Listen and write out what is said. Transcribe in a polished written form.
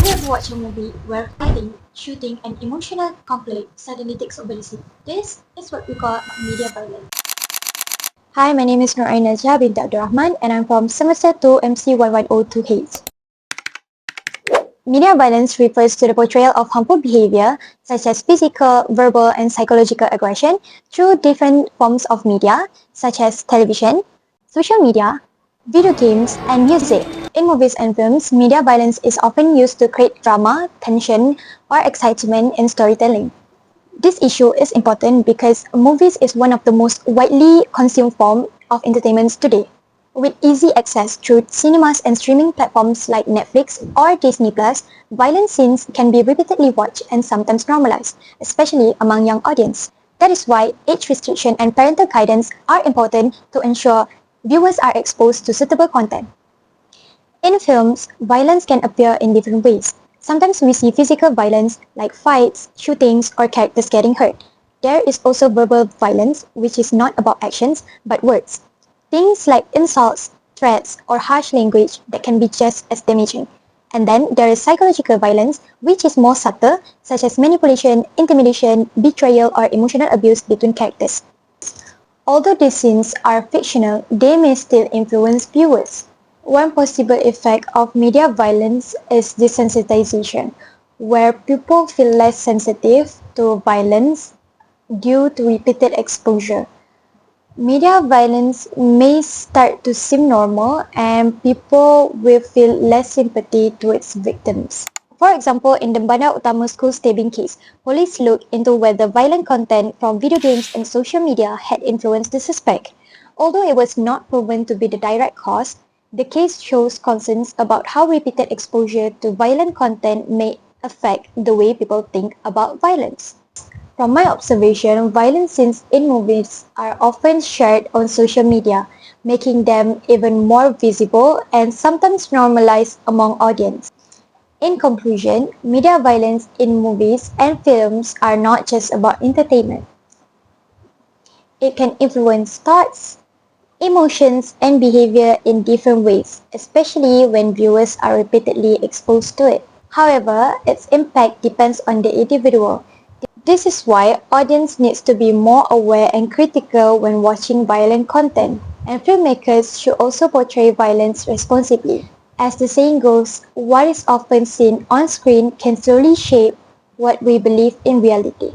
you ever watch a movie where fighting, shooting, and emotional conflict suddenly takes over the scene? This is what we call media violence. Hi, my name is Nurain Najiha Binti Rahman, and I'm from Semester 2 MC 1102H. Media violence refers to the portrayal of harmful behavior such as physical, verbal, and psychological aggression through different forms of media such as television, social media, video games, and music. In movies and films, media violence is often used to create drama, tension, or excitement in storytelling. This issue is important because movies is one of the most widely consumed form of entertainment today. With easy access through cinemas and streaming platforms like Netflix or Disney+, violent scenes can be repeatedly watched and sometimes normalized, especially among young audience. That is why age restriction and parental guidance are important to ensure viewers are exposed to suitable content. In films, violence can appear in different ways. Sometimes we see physical violence like fights, shootings, or characters getting hurt. There is also verbal violence, which is not about actions but words. Things like insults, threats, or harsh language that can be just as damaging. And then there is psychological violence, which is more subtle, such as manipulation, intimidation, betrayal, or emotional abuse between characters. Although these scenes are fictional, they may still influence viewers. One possible effect of media violence is desensitization, where people feel less sensitive to violence due to repeated exposure. Media violence may start to seem normal and people will feel less sympathy towards victims. For example, in the Bandar Utama school stabbing case, police looked into whether violent content from video games and social media had influenced the suspect. Although it was not proven to be the direct cause, the case shows concerns about how repeated exposure to violent content may affect the way people think about violence. From my observation, violent scenes in movies are often shared on social media, making them even more visible and sometimes normalized among audience. In conclusion, media violence in movies and films are not just about entertainment. It can influence thoughts, emotions, and behavior in different ways, especially when viewers are repeatedly exposed to it. However, its impact depends on the individual. This is why audience needs to be more aware and critical when watching violent content, and filmmakers should also portray violence responsibly. As the saying goes, what is often seen on screen can slowly shape what we believe in reality.